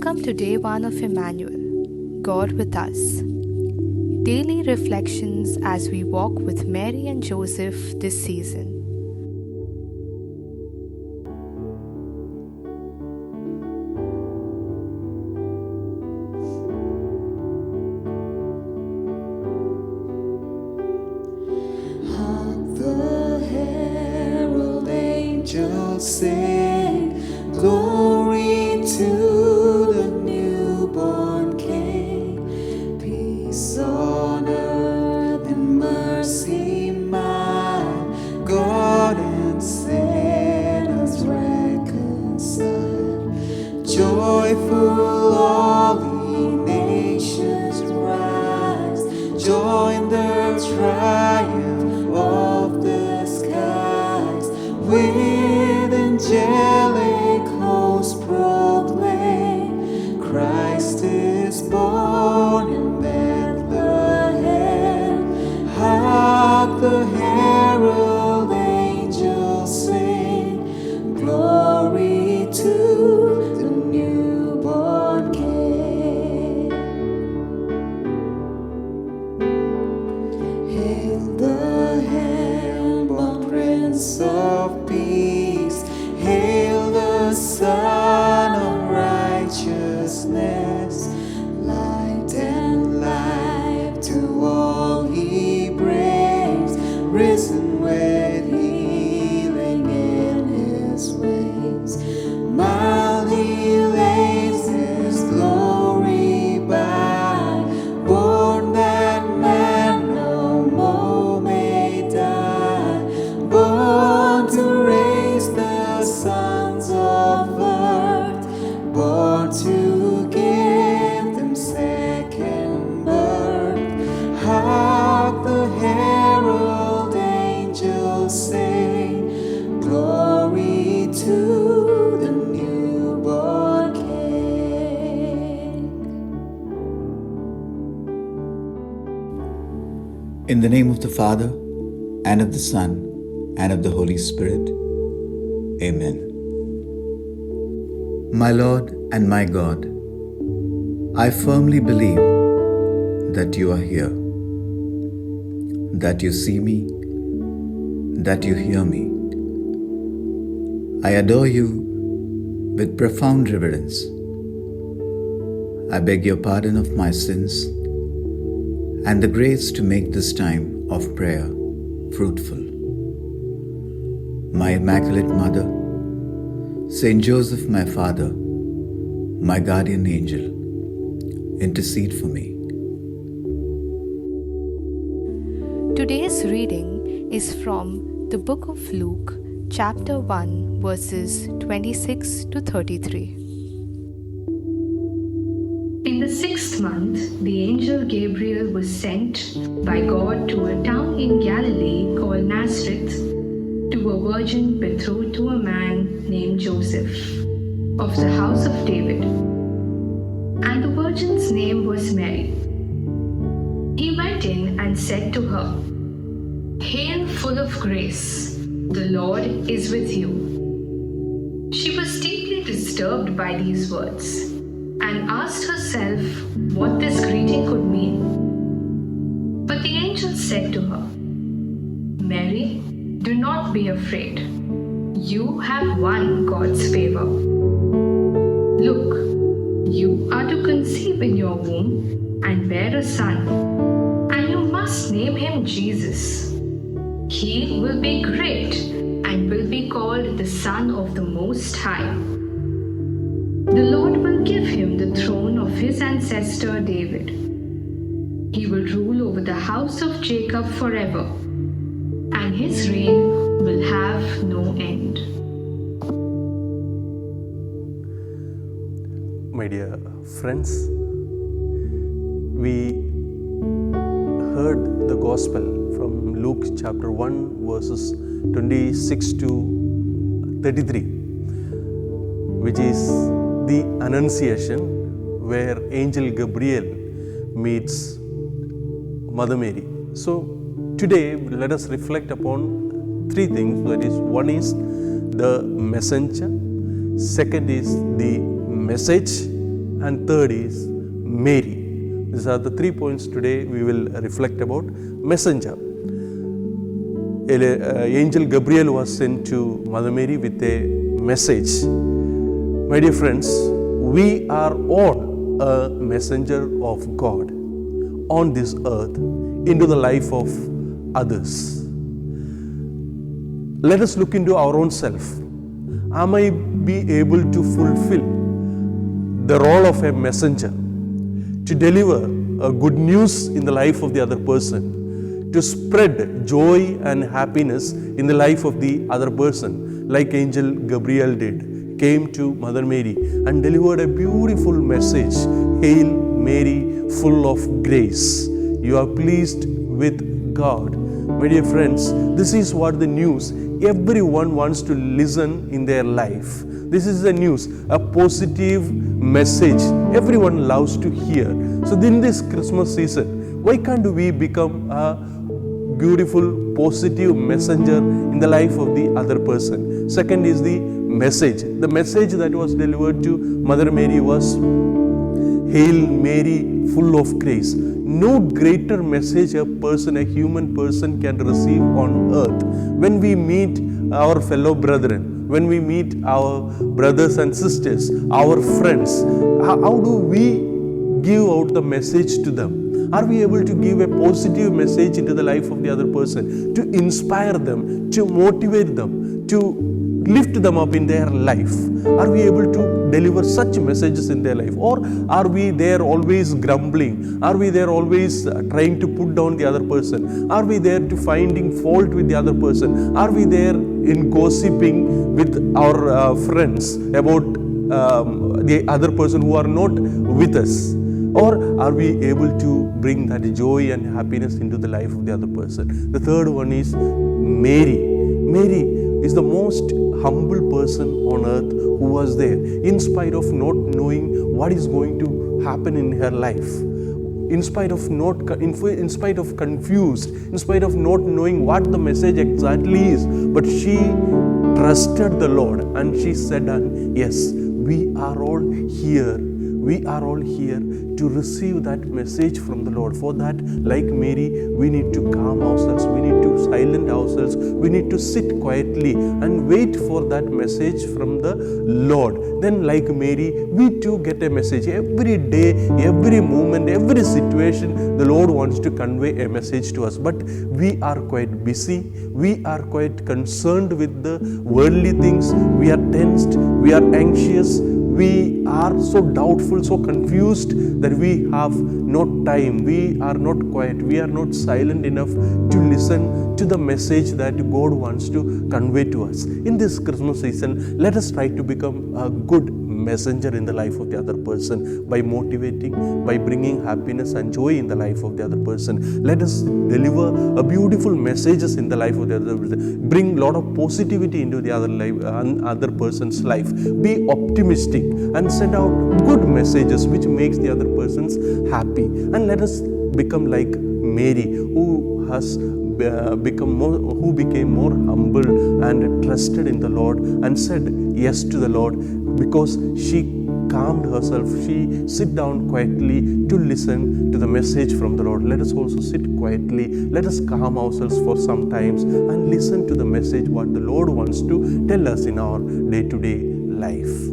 Welcome to day 1 of Emmanuel, God with us. Daily reflections as we walk with Mary and Joseph this season. Hark the herald angels sing, glory to the newborn King. Peace on earth and mercy mild, God and sinners reconciled. Joyful all ye nations rise, join the triumph of the skies. With angelic hosts proclaim, Christ is born in Bethlehem. Hark the herald angels sing, glory to the newborn King. Hail the hand-born Prince of Peace, hail the Son of Righteousness. Light and life to all he brings, risen with healing in his wings. Mild he lays his glory by, born that man no more may die, born to raise the sons of earth, born to give them second birth. Hark the herald angels sing, glory to the newborn King. In the name of the Father, and of the Son, and of the Holy Spirit. Amen. My Lord and my God, I firmly believe that you are here, that you see me, that you hear me. I adore you with profound reverence. I beg your pardon of my sins and the grace to make this time of prayer fruitful. My Immaculate Mother, Saint Joseph, my Father, my guardian angel, intercede for me. Today's reading is from the book of Luke, chapter 1, verses 26 to 33. In the 6th month, the angel Gabriel was sent by God to a town in Galilee called Nazareth, to a virgin betrothed to a man named Joseph, of the house of David. And the virgin's name was Mary. He went in and said to her, "Hail, full of grace, the Lord is with you." She was deeply disturbed by these words and asked herself what this greeting could mean. But the angel said to her, "Mary, do not be afraid. You have won God's favor. Look, you are to conceive in your womb and bear a son, and you must name him Jesus. He will be great and will be called the Son of the Most High. The Lord will give him the throne of his ancestor David. He will rule over the house of Jacob forever, and his reign will have no end." My dear friends, we heard the Gospel from Luke chapter 1 verses 26 to 33, which is the Annunciation, where Angel Gabriel meets Mother Mary. So today let us reflect upon three things. That is, one is the messenger, second is the message, and third is Mary. These are the 3 points today we will reflect about. Messenger. Angel Gabriel was sent to Mother Mary with a message. My dear friends, we are all a messenger of God on this earth into the life of others. Let us look into our own self. Am I be able to fulfill the role of a messenger to deliver a good news in the life of the other person, to spread joy and happiness in the life of the other person, like Angel Gabriel did, came to Mother Mary and delivered a beautiful message. Hail Mary, full of grace, you are pleased with God. My dear friends, this is what the news everyone wants to listen in their life. This is the news, a positive message everyone loves to hear. So in this Christmas season, why can't we become a beautiful, positive messenger in the life of the other person? Second is the message. The message that was delivered to Mother Mary was, Hail Mary, full of grace. No greater message a human person can receive on earth. When we meet our fellow brethren, when we meet our brothers and sisters, our friends, how do we give out the message to them? Are we able to give a positive message into the life of the other person, to inspire them, to motivate them, to lift them up in their life? Are we able to deliver such messages in their life? Or are we there always grumbling? Are we there always trying to put down the other person? Are we there to finding fault with the other person? Are we there in gossiping with our friends about the other person who are not with us? Or are we able to bring that joy and happiness into the life of the other person? The third one is Mary. Mary is the most humble person on earth who was there, in spite of not knowing what is going to happen in her life, in spite of confused, in spite of not knowing what the message exactly is, but she trusted the Lord and she said, yes, we are all here to receive that message from the Lord. For that, like Mary, we need to calm ourselves, we need to silence ourselves, we need to sit quietly and wait for that message from the Lord. Then, like Mary, we too get a message. Every day, every moment, every situation, the Lord wants to convey a message to us. But we are quite busy, we are quite concerned with the worldly things, we are tensed, we are anxious, we are so doubtful, so confused that we have no time, we are not quiet, we are not silent enough to listen to the message that God wants to convey to us. In this Christmas season, let us try to become a good messenger in the life of the other person by motivating, by bringing happiness and joy in the life of the other person. Let us deliver a beautiful messages in the life of the other person. Bring a lot of positivity into the other person's life. Be optimistic and send out good messages which makes the other persons happy. And let us become like Mary, who became more humble and trusted in the Lord and said yes to the Lord, because she calmed herself, she sit down quietly to listen to the message from the Lord. Let us also sit quietly, let us calm ourselves for some times and listen to the message what the Lord wants to tell us in our day-to-day life.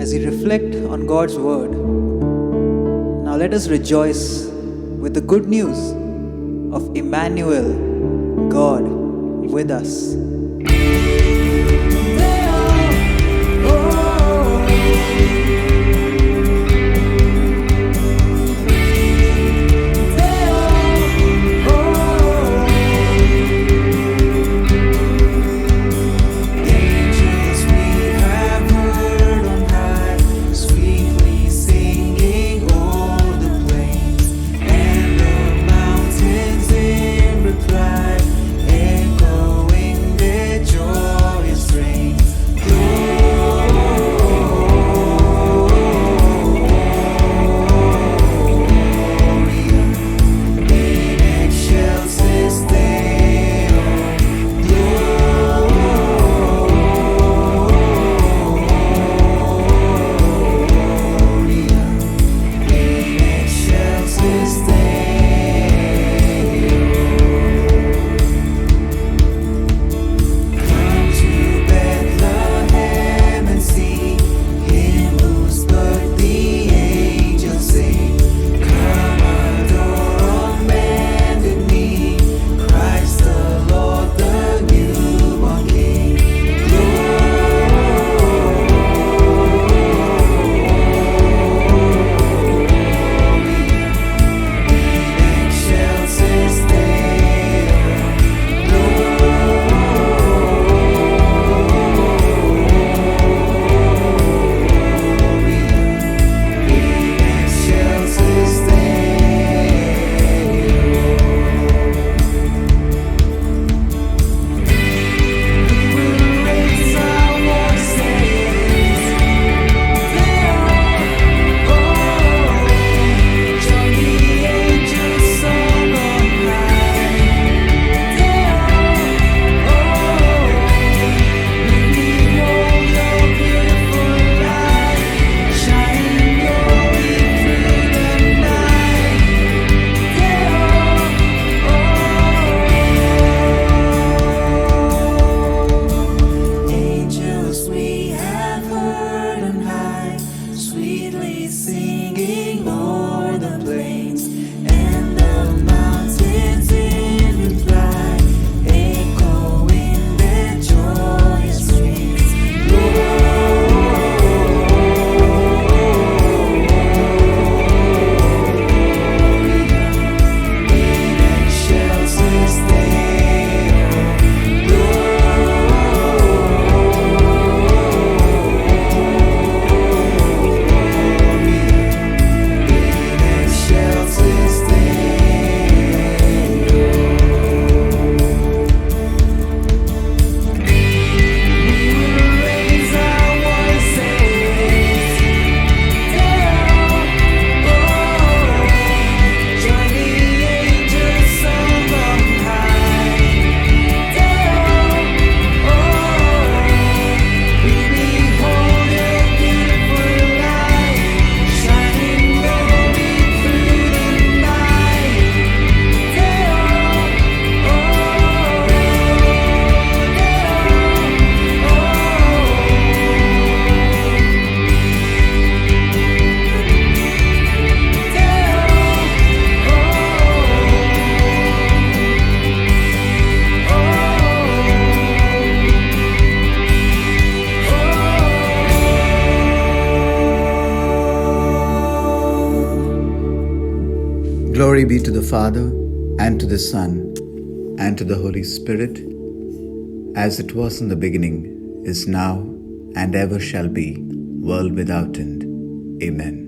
As we reflect on God's word, now let us rejoice with the good news of Emmanuel, God with us. Echoing their singing o'er the plains and the mountains in reply, echoing their joyous strains. Glory be to the Father, and to the Son, and to the Holy Spirit, as it was in the beginning, is now, and ever shall be, world without end. Amen.